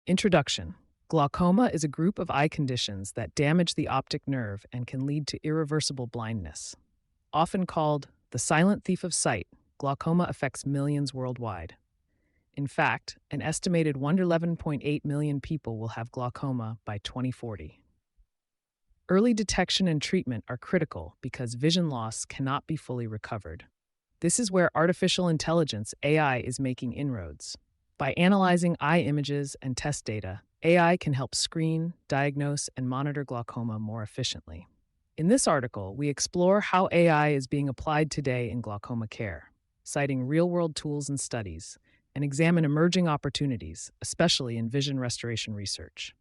Introduction. Glaucoma is a group of eye conditions that damage the optic nerve and can lead to irreversible blindness. Often called the silent thief of sight, glaucoma affects millions worldwide. In fact, an estimated 111.8 million people will have glaucoma by 2040. Early detection and treatment are critical because vision loss cannot be fully recovered. This is where artificial intelligence, AI, is making inroads. By analyzing eye images and test data, AI can help screen, diagnose, and monitor glaucoma more efficiently. In this article, we explore how AI is being applied today in glaucoma care, citing real-world tools and studies, and examine emerging opportunities, especially in vision restoration research.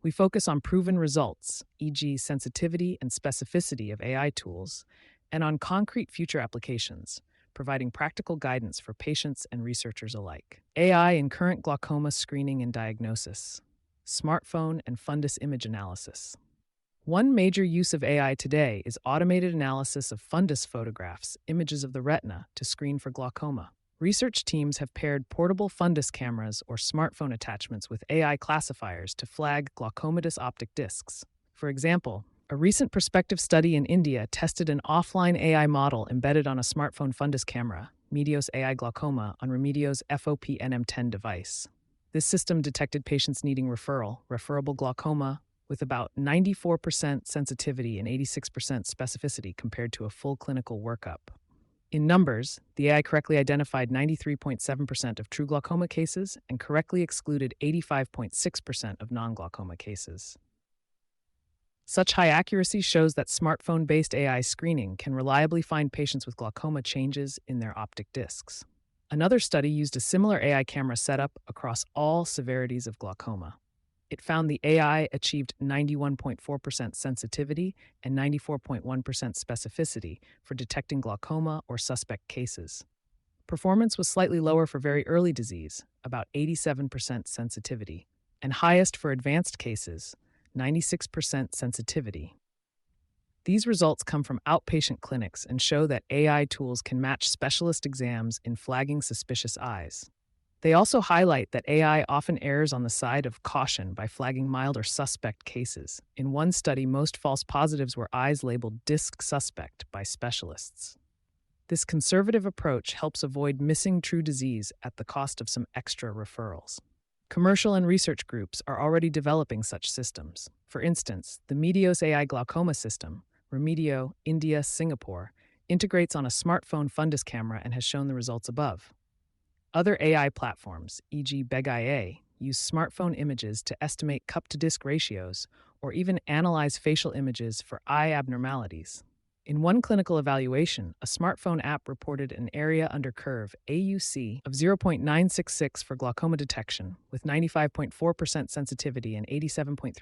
We focus on proven results, e.g., sensitivity and specificity of AI tools, and on concrete future applications, providing practical guidance for patients and researchers alike. AI in current glaucoma screening and diagnosis, smartphone and fundus image analysis. One major use of AI today is automated analysis of fundus photographs, images of the retina, to screen for glaucoma. Research teams have paired portable fundus cameras or smartphone attachments with AI classifiers to flag glaucomatous optic discs. For example, a recent prospective study in India tested an offline AI model embedded on a smartphone fundus camera, Medios AI-Glaucoma, on Remidio's FOP NM10 device. This system detected patients needing referable glaucoma with about 94% sensitivity and 86% specificity compared to a full clinical workup. In numbers, the AI correctly identified 93.7% of true glaucoma cases and correctly excluded 85.6% of non-glaucoma cases. Such high accuracy shows that smartphone-based AI screening can reliably find patients with glaucoma changes in their optic discs. Another study used a similar AI camera setup across all severities of glaucoma. It found the AI achieved 91.4% sensitivity and 94.1% specificity for detecting glaucoma or suspect cases. Performance was slightly lower for very early disease, about 87% sensitivity, and highest for advanced cases, 96% sensitivity. These results come from outpatient clinics and show that AI tools can match specialist exams in flagging suspicious eyes. They also highlight that AI often errs on the side of caution by flagging mild or suspect cases. In one study, most false positives were eyes labeled disc suspect by specialists. This conservative approach helps avoid missing true disease at the cost of some extra referrals. Commercial and research groups are already developing such systems. For instance, the Medios AI-Glaucoma system, Remidio, India, Singapore, integrates on a smartphone fundus camera and has shown the results above. Other AI platforms, e.g. BegIA, use smartphone images to estimate cup-to-disc ratios or even analyze facial images for eye abnormalities. In one clinical evaluation, a smartphone app reported an area under curve AUC of 0.966 for glaucoma detection, with 95.4% sensitivity and 87.3%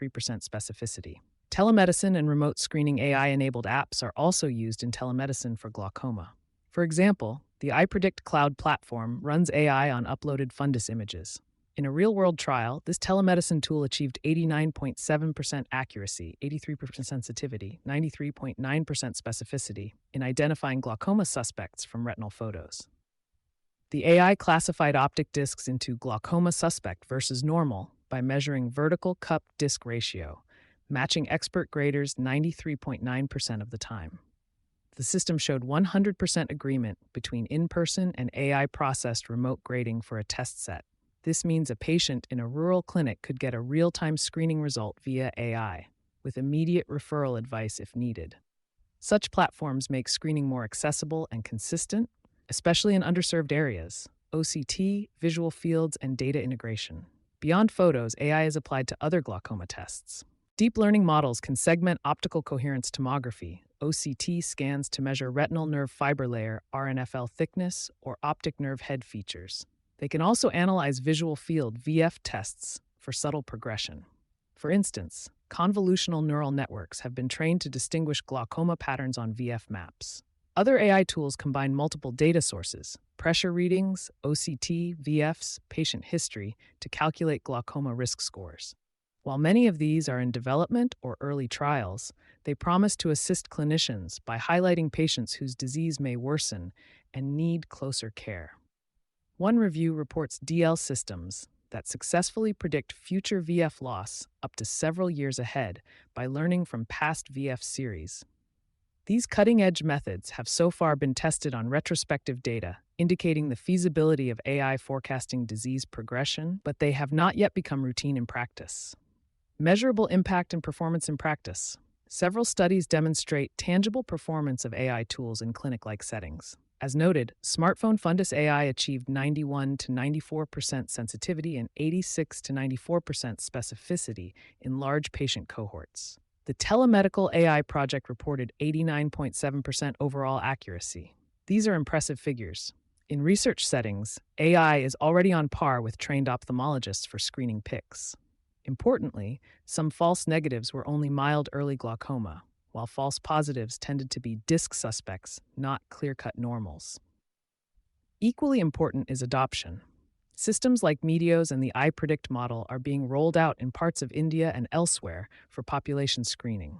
specificity. Telemedicine and remote screening AI-enabled apps are also used in telemedicine for glaucoma. For example, the iPredict cloud platform runs AI on uploaded fundus images. In a real-world trial, this telemedicine tool achieved 89.7% accuracy, 83% sensitivity, 93.9% specificity in identifying glaucoma suspects from retinal photos. The AI classified optic discs into glaucoma suspect versus normal by measuring vertical cup-disc ratio, matching expert graders 93.9% of the time. The system showed 100% agreement between in-person and AI-processed remote grading for a test set. This means a patient in a rural clinic could get a real-time screening result via AI, with immediate referral advice if needed. Such platforms make screening more accessible and consistent, especially in underserved areas, OCT, visual fields, and data integration. Beyond photos, AI is applied to other glaucoma tests. Deep learning models can segment optical coherence tomography, OCT scans to measure retinal nerve fiber layer, RNFL thickness, or optic nerve head features. They can also analyze visual field VF tests for subtle progression. For instance, convolutional neural networks have been trained to distinguish glaucoma patterns on VF maps. Other AI tools combine multiple data sources, pressure readings, OCT, VFs, patient history, to calculate glaucoma risk scores. While many of these are in development or early trials, they promise to assist clinicians by highlighting patients whose disease may worsen and need closer care. One review reports DL Systems, that successfully predict future VF loss up to several years ahead by learning from past VF series. These cutting-edge methods have so far been tested on retrospective data, indicating the feasibility of AI forecasting disease progression, but they have not yet become routine in practice. Measurable impact and performance in practice. Several studies demonstrate tangible performance of AI tools in clinic-like settings. As noted, smartphone Fundus AI achieved 91 to 94% sensitivity and 86 to 94% specificity in large patient cohorts. The Telemedicine AI project reported 89.7% overall accuracy. These are impressive figures. In research settings, AI is already on par with trained ophthalmologists for screening PICs. Importantly, some false negatives were only mild early glaucoma, while false positives tended to be disc suspects, not clear-cut normals. Equally important is adoption. Systems like Medios and the iPredict model are being rolled out in parts of India and elsewhere for population screening.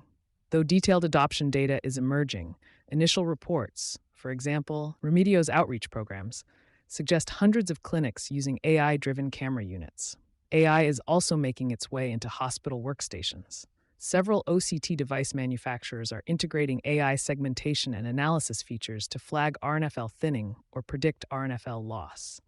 Though detailed adoption data is emerging, initial reports, for example, Remidio's outreach programs, suggest hundreds of clinics using AI-driven camera units. AI is also making its way into hospital workstations. Several OCT device manufacturers are integrating AI segmentation and analysis features to flag RNFL thinning or predict RNFL loss.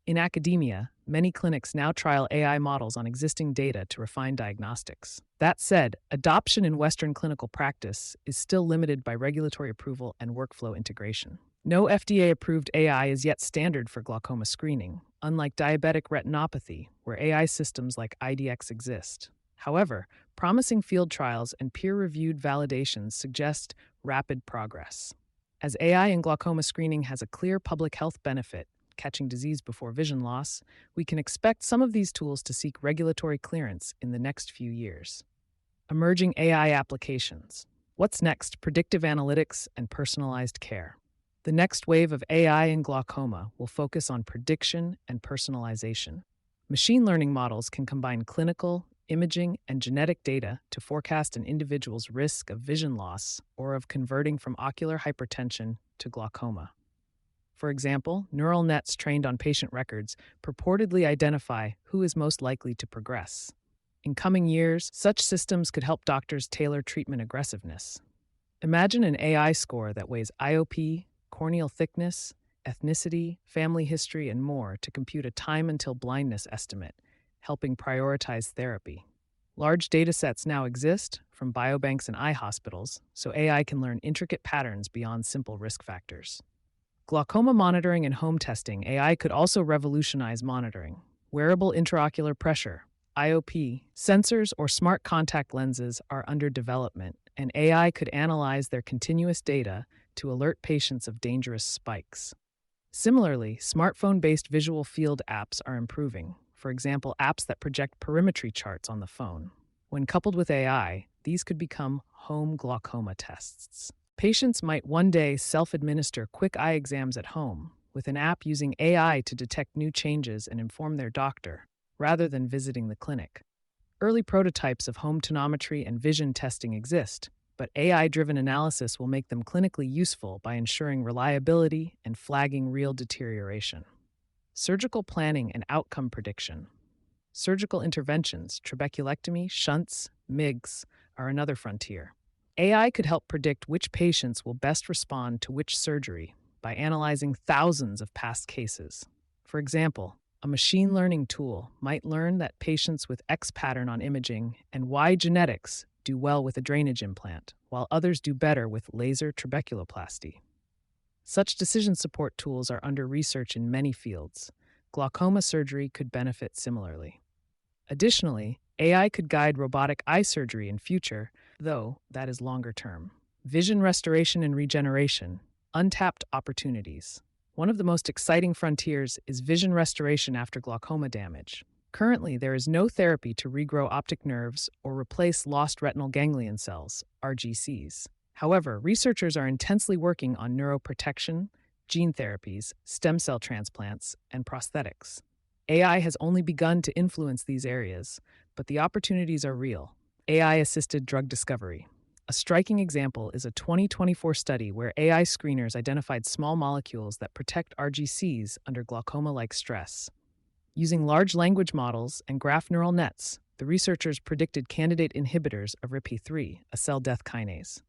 In academia, many clinics now trial AI models on existing data to refine diagnostics. That said, adoption in Western clinical practice is still limited by regulatory approval and workflow integration. No FDA-approved AI is yet standard for glaucoma screening, unlike diabetic retinopathy, where AI systems like IDX exist. However, promising field trials and peer-reviewed validations suggest rapid progress. As AI in glaucoma screening has a clear public health benefit, catching disease before vision loss, we can expect some of these tools to seek regulatory clearance in the next few years. Emerging AI applications. What's next? Predictive analytics and personalized care. The next wave of AI in glaucoma will focus on prediction and personalization. Machine learning models can combine clinical, imaging, and genetic data to forecast an individual's risk of vision loss or of converting from ocular hypertension to glaucoma. For example, neural nets trained on patient records purportedly identify who is most likely to progress. In coming years, such systems could help doctors tailor treatment aggressiveness. Imagine an AI score that weighs IOP, corneal thickness, ethnicity, family history, and more to compute a time until blindness estimate, helping prioritize therapy. Large datasets now exist from biobanks and eye hospitals, so AI can learn intricate patterns beyond simple risk factors. Glaucoma monitoring and home testing. AI could also revolutionize monitoring. Wearable intraocular pressure, IOP, sensors or smart contact lenses are under development, and AI could analyze their continuous data to alert patients of dangerous spikes. Similarly, smartphone-based visual field apps are improving, for example, apps that project perimetry charts on the phone. When coupled with AI, these could become home glaucoma tests. Patients might one day self-administer quick eye exams at home, with an app using AI to detect new changes and inform their doctor, rather than visiting the clinic. Early prototypes of home tonometry and vision testing exist, but AI-driven analysis will make them clinically useful by ensuring reliability and flagging real deterioration. Surgical planning and outcome prediction. Surgical interventions, trabeculectomy, shunts, MIGS, are another frontier. AI could help predict which patients will best respond to which surgery by analyzing thousands of past cases. For example, a machine learning tool might learn that patients with X pattern on imaging and Y genetics do well with a drainage implant, while others do better with laser trabeculoplasty. Such decision support tools are under research in many fields. Glaucoma surgery could benefit similarly. Additionally, AI could guide robotic eye surgery in future, though that is longer term. Vision restoration and regeneration, untapped opportunities. One of the most exciting frontiers is vision restoration after glaucoma damage. Currently, there is no therapy to regrow optic nerves or replace lost retinal ganglion cells, RGCs. However, researchers are intensely working on neuroprotection, gene therapies, stem cell transplants, and prosthetics. AI has only begun to influence these areas, but the opportunities are real. AI-assisted drug discovery. A striking example is a 2024 study where AI screeners identified small molecules that protect RGCs under glaucoma-like stress. Using large language models and graph neural nets, the researchers predicted candidate inhibitors of RIP3, a cell death kinase.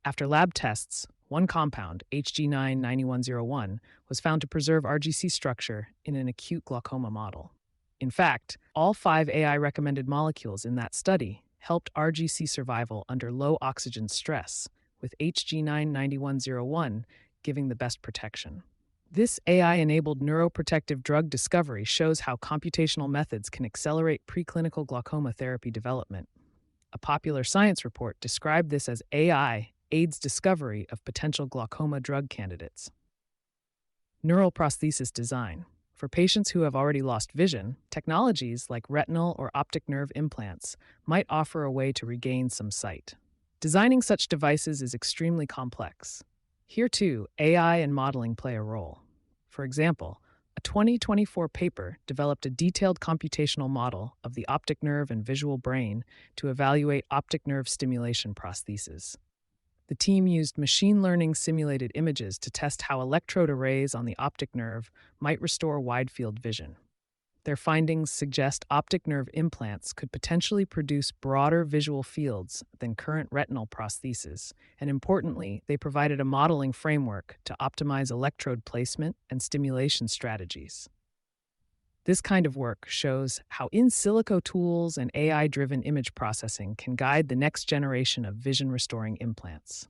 After lab tests, one compound, HG9-9101, was found to preserve RGC structure in an acute glaucoma model. In fact, all 5 AI-recommended molecules in that study helped RGC survival under low oxygen stress, with HG9-9101 giving the best protection. This AI-enabled neuroprotective drug discovery shows how computational methods can accelerate preclinical glaucoma therapy development. A popular science report described this as AI aids discovery of potential glaucoma drug candidates. Neural prosthesis design. For patients who have already lost vision, technologies like retinal or optic nerve implants might offer a way to regain some sight. Designing such devices is extremely complex. Here, too, AI and modeling play a role. For example, a 2024 paper developed a detailed computational model of the optic nerve and visual brain to evaluate optic nerve stimulation prostheses. The team used machine learning simulated images to test how electrode arrays on the optic nerve might restore wide-field vision. Their findings suggest optic nerve implants could potentially produce broader visual fields than current retinal prostheses, and importantly, they provided a modeling framework to optimize electrode placement and stimulation strategies. This kind of work shows how in silico tools and AI-driven image processing can guide the next generation of vision-restoring implants.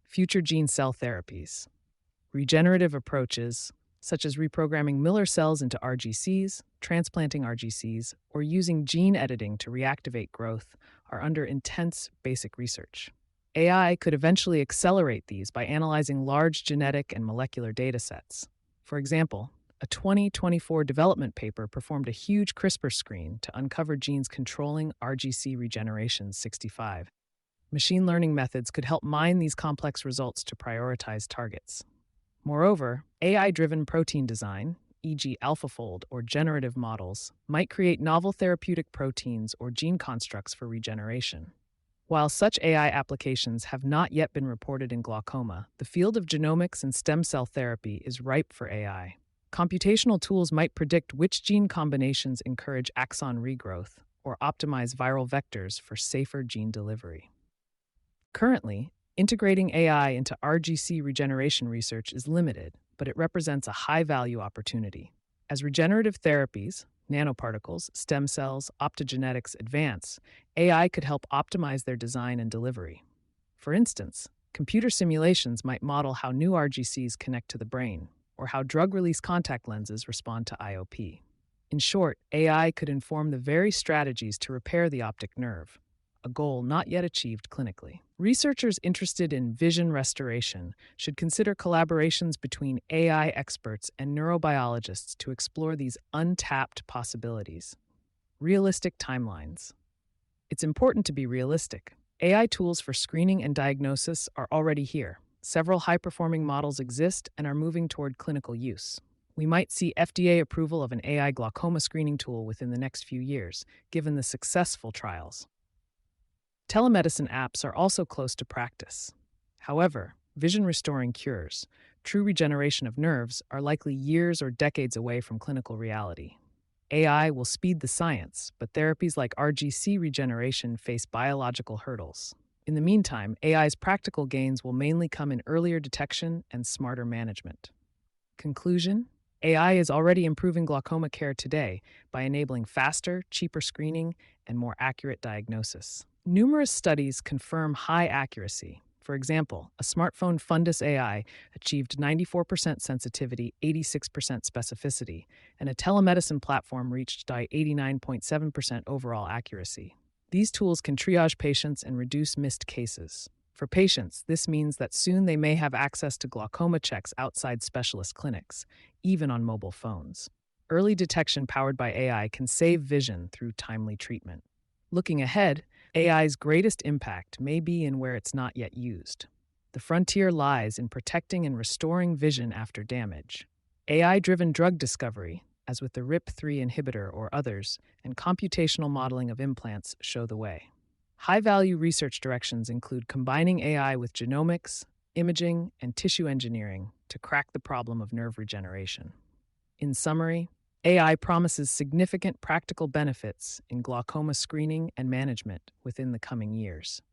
Future gene cell therapies. Regenerative approaches, such as reprogramming Miller cells into RGCs, transplanting RGCs, or using gene editing to reactivate growth, are under intense basic research. AI could eventually accelerate these by analyzing large genetic and molecular datasets. For example, a 2024 development paper performed a huge CRISPR screen to uncover genes controlling RGC regeneration 65. Machine learning methods could help mine these complex results to prioritize targets. Moreover, AI-driven protein design, e.g. AlphaFold or generative models, might create novel therapeutic proteins or gene constructs for regeneration. While such AI applications have not yet been reported in glaucoma, the field of genomics and stem cell therapy is ripe for AI. Computational tools might predict which gene combinations encourage axon regrowth or optimize viral vectors for safer gene delivery. Currently, integrating AI into RGC regeneration research is limited, but it represents a high-value opportunity. As regenerative therapies, nanoparticles, stem cells, optogenetics advance, AI could help optimize their design and delivery. For instance, computer simulations might model how new RGCs connect to the brain, or how drug-release contact lenses respond to IOP. In short, AI could inform the very strategies to repair the optic nerve, a goal not yet achieved clinically. Researchers interested in vision restoration should consider collaborations between AI experts and neurobiologists to explore these untapped possibilities. Realistic timelines. It's important to be realistic. AI tools for screening and diagnosis are already here. Several high-performing models exist and are moving toward clinical use. We might see FDA approval of an AI glaucoma screening tool within the next few years, given the successful trials. Telemedicine apps are also close to practice. However, vision-restoring cures, true regeneration of nerves, are likely years or decades away from clinical reality. AI will speed the science, but therapies like RGC regeneration face biological hurdles. In the meantime, AI's practical gains will mainly come in earlier detection and smarter management. Conclusion: AI is already improving glaucoma care today by enabling faster, cheaper screening and more accurate diagnosis. Numerous studies confirm high accuracy. For example, a smartphone Fundus AI achieved 94% sensitivity, 86% specificity, and a telemedicine platform reached 89.7% overall accuracy. These tools can triage patients and reduce missed cases. For patients, this means that soon they may have access to glaucoma checks outside specialist clinics, even on mobile phones. Early detection powered by AI can save vision through timely treatment. Looking ahead, AI's greatest impact may be in where it's not yet used. The frontier lies in protecting and restoring vision after damage. AI-driven drug discovery, as with the RIP3 inhibitor or others, and computational modeling of implants show the way. High-value research directions include combining AI with genomics, imaging, and tissue engineering to crack the problem of nerve regeneration. In summary, AI promises significant practical benefits in glaucoma screening and management within the coming years.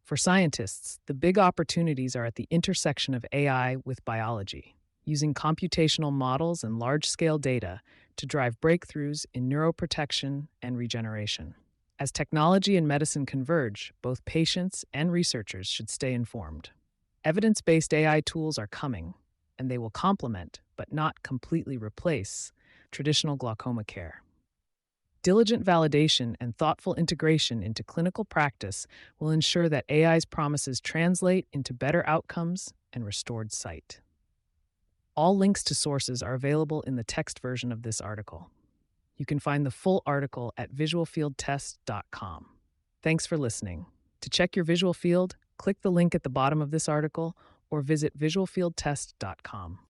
For scientists, the big opportunities are at the intersection of AI with biology, using computational models and large-scale data to drive breakthroughs in neuroprotection and regeneration. As technology and medicine converge, both patients and researchers should stay informed. Evidence-based AI tools are coming, and they will complement, but not completely replace, traditional glaucoma care. Diligent validation and thoughtful integration into clinical practice will ensure that AI's promises translate into better outcomes and restored sight. All links to sources are available in the text version of this article. You can find the full article at visualfieldtest.com. Thanks for listening. To check your visual field, click the link at the bottom of this article or visit visualfieldtest.com.